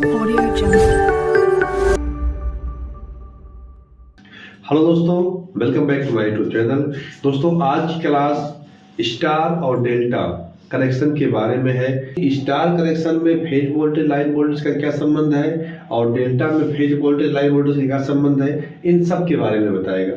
Audio Jungle. Hello दोस्तों, welcome back to my YouTube channel. दोस्तों, आज की क्लास स्टार और डेल्टा कनेक्शन के बारे में है। स्टार कनेक्शन में फेज वोल्टेज लाइन वोल्टेज का क्या संबंध है और डेल्टा में फेज वोल्टेज लाइन वोल्टेज का क्या संबंध है, इन सब के बारे में बताएगा।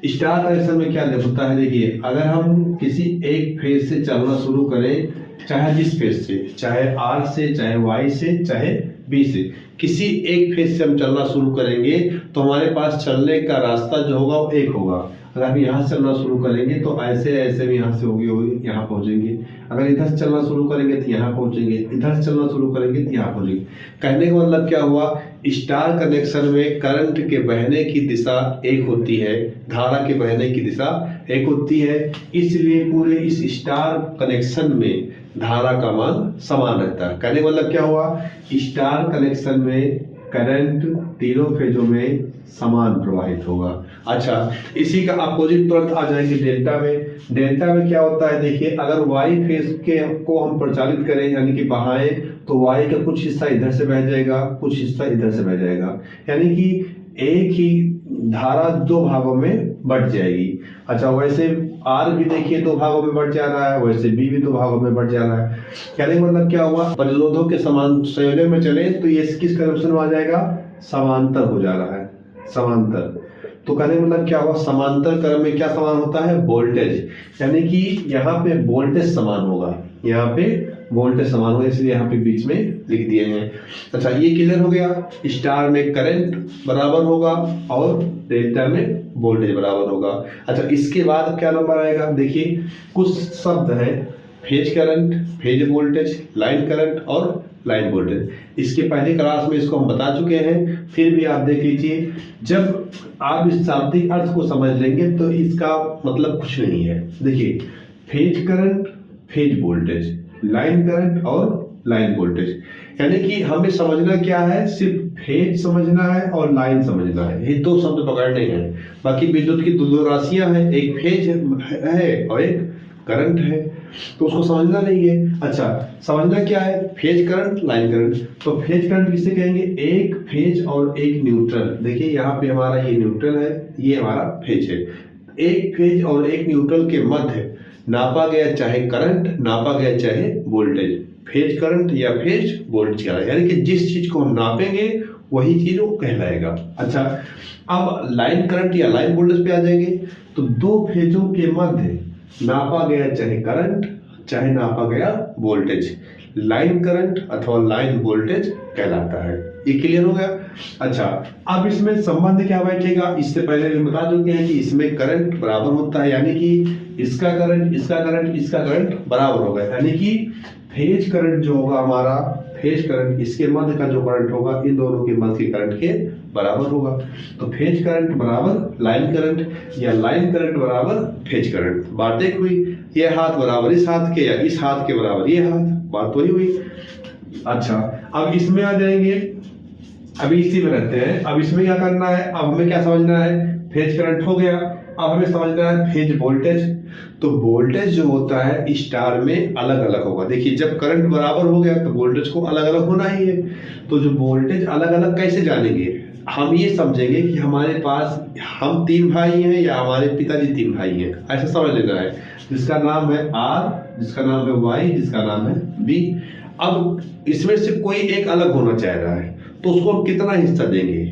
स्टार कनेक्शन में क्या होता है, देखिए, अगर हम किसी एक फेज से चलना शुरू करें, चाहे जिस फेज से, चाहे आर से, चाहे वाई से, चाहे बी से, किसी एक फेज से हम चलना शुरू करेंगे तो हमारे पास चलने का रास्ता जो होगा वो एक होगा। अगर हम यहाँ से चलना शुरू करेंगे तो ऐसे ऐसे भी यहाँ से होगी यहाँ पहुंचेंगे। अगर इधर से चलना शुरू करेंगे तो यहाँ पहुंचेंगे, इधर से चलना शुरू करेंगे तो यहाँ पहुंचेंगे। कहने का मतलब क्या हुआ, स्टार कनेक्शन में करंट के बहने की दिशा एक होती है, धारा के बहने की दिशा एक होती है, इसलिए पूरे इस स्टार कनेक्शन में धारा का मान समान रहता है। कहने का मतलब क्या हुआ, स्टार कनेक्शन में करंट तीनों फेजों में समान प्रवाहित होगा। अच्छा, इसी का अपोजिट तुरंत आ जाएंगे डेल्टा में। डेल्टा में क्या होता है, देखिए, अगर वाई फेज के को हम प्रचालित करें यानी कि बहाएं तो वाई का कुछ हिस्सा इधर से बह जाएगा, कुछ हिस्सा इधर से बह जाएगा, यानी कि एक ही धारा दो भागों में बढ़ जाएगी। अच्छा, वैसे आर भी देखिए दो भागों में बढ़ जा रहा है, वैसे बी भी दो भागों में बढ़ जा रहा है। कहने का मतलब क्या हुआ, प्रतिरोधों के समान संयोजन में चले तो ये किस कनेक्शन में आ जाएगा, समांतर हो जा रहा है, समांतर। तो कहने का मतलब क्या हुआ, समांतर क्रम में क्या समान होता है, वोल्टेज, यानी कि यहाँ पे वोल्टेज समान होगा, यहाँ पे वोल्टेज समान होगा, इसलिए यहाँ पे बीच में लिख दिए हैं। अच्छा, ये क्लियर हो गया। स्टार में करंट बराबर होगा और डेल्टा में वोल्टेज बराबर होगा। अच्छा, इसके बाद क्या नंबर आएगा, देखिए, कुछ शब्द है, phase current, phase voltage, line current और लाइन वोल्टेज। इसके पहले क्लास में इसको हम बता चुके हैं, फिर भी आप देख लीजिए। जब आप इस शाब्दिक अर्थ को समझ लेंगे तो इसका मतलब कुछ नहीं है। देखिए, phase current, phase voltage, line current और लाइन वोल्टेज, यानी कि हमें समझना क्या है, सिर्फ फेज समझना है और लाइन समझना है, ये दो शब्द पकड़ने हैं। बाकी विद्युत की दो राशियां हैं, एक फेज है और एक करंट है, तो उसको समझना नहीं है। अच्छा, समझना क्या है, फेज करंट, लाइन करंट। तो फेज करंट किसे कहेंगे, एक फेज और एक न्यूट्रल। देखिए, यहाँ पे हमारा ये न्यूट्रल है, ये हमारा फेज है। एक फेज और एक न्यूट्रल के मध्य नापा गया चाहे करंट, नापा गया चाहे वोल्टेज, फेज करंट या फेज वोल्टेज कहलाएगा, यानी कि जिस चीज को हम नापेंगे वही चीज वो कहलाएगा। अच्छा, अब लाइन करंट या लाइन वोल्टेज पे आ जाएंगे। तो दो फेजों के मध्य नापा गया चाहे करंट, चाहे नापा गया वोल्टेज, लाइन करंट अथवा लाइन वोल्टेज कहलाता है। ये क्लियर हो गया। अच्छा, अब इसमें संबंध क्या बैठेगा, इससे पहले हम बता चुके हैं कि इसमें करंट बराबर होता है, यानी कि इसका करंट, इसका करंट, इसका करंट बराबर होगा, यानी कि फेज करंट जो होगा हमारा, फेज करंट, इसके मध्य का जो करंट होगा इन दोनों के मध्य के करंट के बराबर होगा। तो फेज करंट बराबर लाइन करंट या लाइन करंट बराबर फेज करंट। बात एक हुई, ये हाथ बराबर इस हाथ के या इस हाथ के बराबर ये हाथ, बात वही हुई। अच्छा, अब इसमें आ जाएंगे, अभी इसी में रहते हैं। अब इसमें क्या करना है, अब हमें क्या समझना है, फेज करंट हो गया, अब हमें समझना है फेज वोल्टेज। तो वोल्टेज जो होता है स्टार में अलग अलग होगा। देखिए, जब करंट बराबर हो गया तो वोल्टेज को अलग अलग होना ही है। तो जो वोल्टेज अलग अलग कैसे जानेंगे, हम ये समझेंगे कि हमारे पास हम तीन भाई हैं या हमारे पिताजी तीन भाई हैं, ऐसा समझ लेना है। जिसका नाम है आर, जिसका नाम है वाई, जिसका नाम है बी। अब इसमें से कोई एक अलग होना चाह रहा है तो उसको हम कितना हिस्सा देंगे,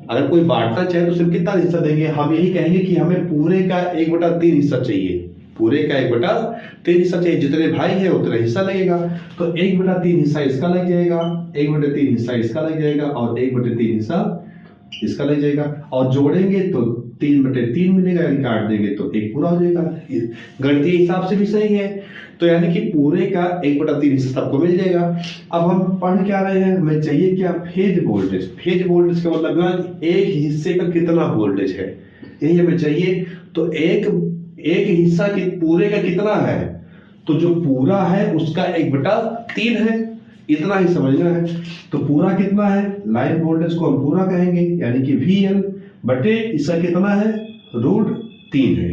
अगर कोई बांटना चाहे तो सिर्फ कितना हिस्सा देंगे, हम यही कहेंगे कि हमें पूरे का 1/3 हिस्सा चाहिए, पूरे का 1/3 हिस्सा चाहिए। जितने भाई है उतना हिस्सा लगेगा, तो 1/3 हिस्सा इसका लग जाएगा, 1/3 हिस्सा इसका लग जाएगा और 1/3 हिस्सा इसका लग जाएगा। और जोड़ेंगे तो 3/3 मिलेगा, यानी काट देंगे तो एक पूरा हो जाएगा। गणितीय हिसाब से भी सही है। तो यानी कि पूरे का 1/3 हिस्सा सबको मिल जाएगा। अब हम पढ़ क्या रहे हैं, हमें चाहिए क्या, फेज वोल्टेज। फेज वोल्टेज का मतलब एक हिस्से का कितना वोल्टेज है, यही हमें चाहिए। तो एक हिस्सा के पूरे का कितना है, तो जो पूरा है उसका 1/3 है, इतना ही समझना है। तो पूरा कितना है, लाइन वोल्टेज को हम पूरा कहेंगे, यानी कि VL बटे इसका कितना है, √3 है,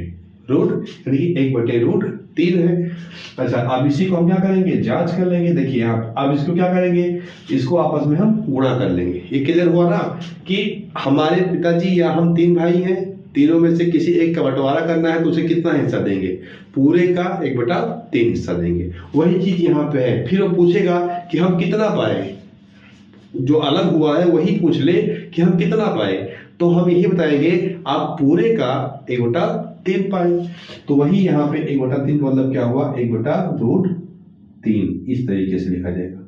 यानी कि 1/√3 3 है। अच्छा, अब इसी को हम क्या करेंगे, जांच कर लेंगे। देखिए आप, अब इसको क्या करेंगे, इसको आपस में हम गुणा कर लेंगे। ये क्लियर हुआ ना कि हमारे पिताजी या हम 3 भाई हैं, तीनों में से किसी एक का बंटवारा करना है तो उसे कितना हिस्सा देंगे, पूरे का 1/3 हिस्सा देंगे। वही चीज यहाँ पे है। फिर वो पूछेगा कि हम कितना पाए, जो अलग हुआ है वही पूछ ले कि हम कितना पाए, तो हम यही बताएंगे आप पूरे का 1/3 पाए। तो वही यहाँ पे 1/3 का मतलब क्या हुआ, 1/√3 इस तरीके से लिखा जाएगा।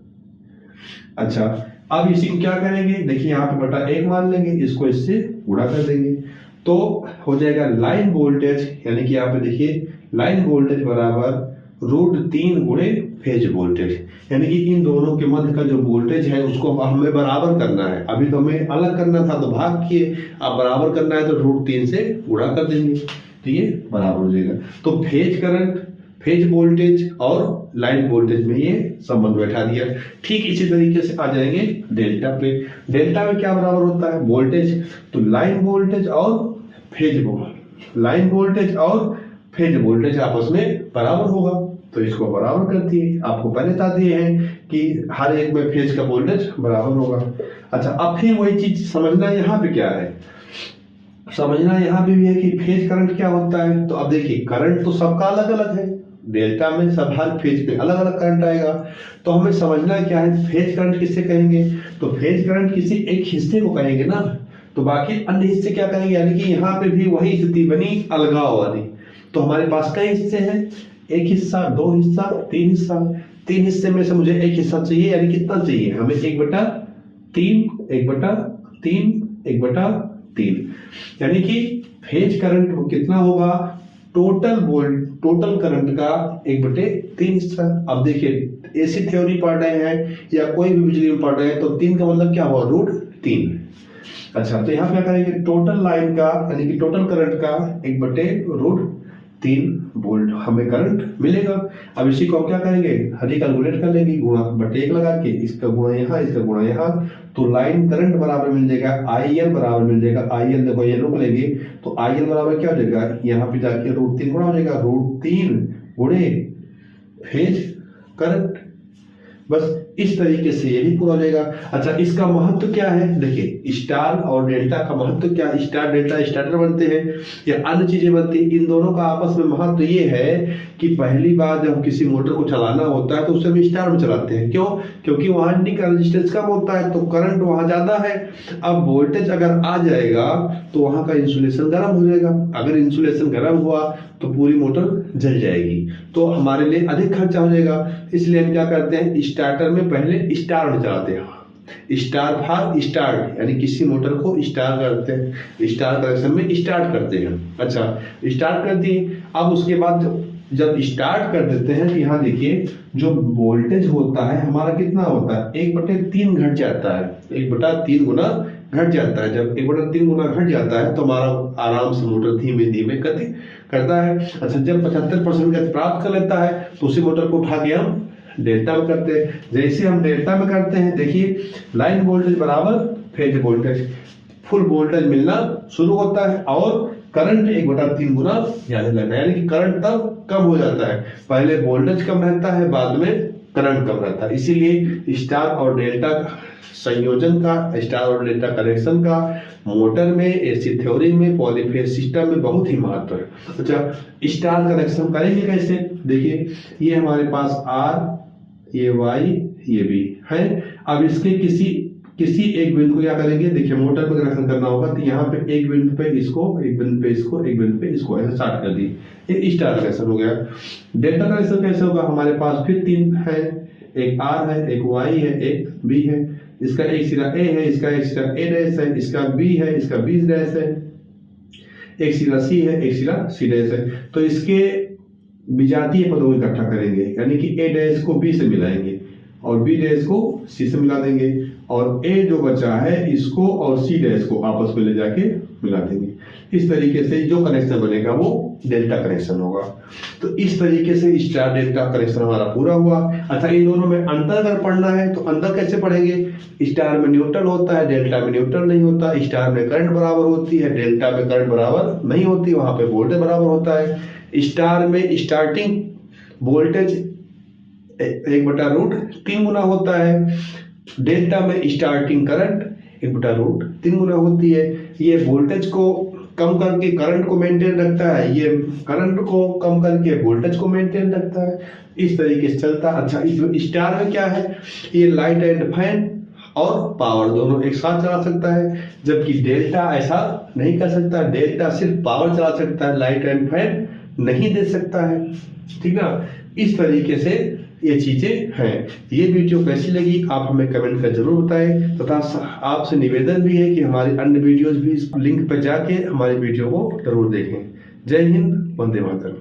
अच्छा, अब इसी को क्या करेंगे, देखिए यहाँ पे बटा 1 मान लेंगे, इसको इससे गुणा कर देंगे तो हो जाएगा लाइन वोल्टेज, यानी कि यहाँ पे देखिए लाइन वोल्टेज बराबर √3 गुणे फेज वोल्टेज, यानी कि इन दोनों के मध्य का जो वोल्टेज है उसको हमें बराबर करना है। अभी तो हमें अलग करना था तो भाग किए, अब बराबर करना है तो √3 से गुणा कर देंगे तो ये बराबर हो जाएगा। तो फेज करंट, फेज वोल्टेज और लाइन वोल्टेज में ये संबंध बैठा दिया। ठीक इसी तरीके से आ जाएंगे डेल्टा पे। डेल्टा में क्या बराबर होता है, वोल्टेज, तो लाइन वोल्टेज और फेज वोल्टेज आपस में बराबर होगा, तो इसको बराबर कर दिए। आपको पहले बता दिए हैं कि हर एक में फेज का वोल्टेज बराबर होगा। अच्छा, अब फिर वही चीज समझना यहाँ पे क्या है, समझना यहाँ पे भी है कि फेज करंट क्या होता है। तो अब देखिए करंट तो सबका अलग अलग है, डेल्टा में सब हर फेज पे अलग अलग करंट आएगा। तो हमें समझना क्या है, फेज करंट किससे कहेंगे, तो फेज करंट किसी एक हिस्से को कहेंगे ना, तो बाकी अन्य हिस्से क्या कहेंगे, यानी कि यहाँ पे भी वही स्थिति बनी अलगाव वाली। तो हमारे पास कई हिस्से हैं, एक हिस्सा, 2 हिस्सा, 3 हिस्सा। 3 हिस्से में से मुझे एक हिस्सा चाहिए, यानी कितना चाहिए हमें, 1/3, 1/3, 1/3, यानी कि फेज करंट कितना होगा, टोटल करंट का 1/3 हिस्सा। अब देखिए एसी थ्योरी पढ़ रहे हैं या कोई भी बिजली में पढ़ रहे हैं तो 3 का मतलब क्या हुआ, √3। अच्छा, तो यहाँ क्या करेंगे, टोटल लाइन का यानी कि टोटल करंट का 1/√3 वोल्ट हमें करंट मिलेगा। अब इसी को हम क्या करेंगे, हरी कैलकुलेट कर लेंगे, गुणा /1 लगा के, इसका गुणा यहाँ, इसका गुणा यहाँ, तो लाइन करंट बराबर मिल जाएगा IL बराबर मिल जाएगा। IL देखो ये रोक लेंगे तो IL बराबर क्या हो जाएगा, यहाँ पे जाके √3 गुणा हो जाएगा, √3 गुणे फेज करंट। बस इस तरीके से ये भी पूरा हो जाएगा। अच्छा, इसका महत्व क्या है, देखिए स्टार और डेल्टा का महत्व क्या है, स्टार डेल्टा स्टार्टर बनते हैं या अन्य चीजें बनती हैं। इन दोनों का आपस में महत्व ये है कि पहली बार जब किसी मोटर को चलाना होता है तो उसे हम स्टार में चलाते हैं। क्यों, क्योंकि वहां का रेजिस्टेंस कम होता है तो करंट वहां ज्यादा है। अब वोल्टेज अगर आ जाएगा तो वहां का इंसुलेशन गर्म हो जाएगा, अगर इंसुलेशन गर्म हुआ तो पूरी मोटर जल जाएगी, तो हमारे लिए अधिक खर्चा हो जाएगा। इसलिए हम क्या करते हैं, स्टार्टर में पहले स्टार में चलाते हैं, स्टार फॉर स्टार्ट, यानी किसी मोटर को स्टार करते हैं, स्टार कनेक्शन में स्टार्ट करते हैं। अच्छा, स्टार्ट कर दिए, अब उसके बाद जब स्टार्ट कर देते हैं तो यहाँ देखिए जो वोल्टेज होता है हमारा कितना होता है, 1/3 घट जाता है, 1/3 गुना घट जाता है। जब 1/3 गुना घट जाता है तो हमारा आराम से मोटर धीमे धीमे गति करता है। अच्छा, जब 75% गति प्राप्त कर लेता है तो उसी मोटर को उठा के हम डेल्टा में करते हैं। जैसे हम डेल्टा में करते हैं, देखिए लाइन वोल्टेज बराबर फेज वोल्टेज, फुल वोल्टेज मिलना शुरू होता है और करंट 1/3 गुना जाने लगता है, यानी कि करंट तब कम हो जाता है। पहले वोल्टेज कम रहता है, बाद में करंट कम रहता है। इसीलिए स्टार और डेल्टा संयोजन का, स्टार और डेल्टा कनेक्शन का मोटर में, एसी थ्योरी में, पॉलीफेज सिस्टम में बहुत ही महत्व है। अच्छा, स्टार कनेक्शन करेंगे कैसे, देखिए ये हमारे पास R, ये Y, ये B है। अब इसके किसी एक बिंदु को क्या करेंगे, देखिए मोटर पर कनेक्शन करना होगा तो यहाँ पे एक बिंदु पे इसको, एक बिंदु पे इसको, एक बिंदु पे इसको ऐसे स्टार्ट कर दी, ये स्टार कनेक्शन हो गया। डेल्टा कनेक्शन कैसे होगा, हमारे पास फिर 3 है, एक R है, एक Y है, एक B है। इसका एक सिरा A है, इसका एक सिरा A डैश है, इसका B है, इसका B डैश है, एक सिरा C है, एक सिरा C डैश है। तो इसके विजातीय पदों को इकट्ठा करेंगे, यानी कि A डैश को B से मिलाएंगे और B डैश को C से मिला देंगे और A जो बचा है इसको और C डैश को आपस में ले जाके मिला देंगे। इस तरीके से जो कनेक्शन बनेगा वो डेल्टा कनेक्शन होगा। तो इस तरीके से स्टार डेल्टा कनेक्शन हमारा पूरा हुआ। अच्छा, इन दोनों में अंतर अगर पढ़ना है तो अंतर कैसे पढ़ेंगे, स्टार में न्यूट्रल होता है, डेल्टा में न्यूट्रल नहीं होता। स्टार में करंट बराबर होती है, डेल्टा में करंट बराबर नहीं होती, वहां पे वोल्टेज बराबर होता है। स्टार में स्टार्टिंग वोल्टेज 1/√3 गुना होता है। डेल्टा में स्टार्टिंग करंट 1/√3 गुना होती है। ये वोल्टेज को कम करके करंट को मेंटेन रखता है, ये करंट को कम करके वोल्टेज को मेंटेन रखता है। इस तरीके से चलता है। अच्छा, इसमें स्टार में क्या है, ये लाइट एंड फैन और पावर दोनों एक साथ चला सकता है, जबकि डेल्टा ऐसा नहीं कर सकता। डेल्टा सिर्फ पावर चला सकता है, लाइट एंड फैन नहीं दे सकता है। ठीक ना, इस तरीके से ये चीजें हैं। ये वीडियो कैसी लगी आप हमें कमेंट कर जरूर बताएं, तथा आपसे निवेदन भी है कि हमारे अन्य वीडियोज भी इस लिंक पर जाके हमारे वीडियो को जरूर देखें। जय हिंद, वंदे मातरम।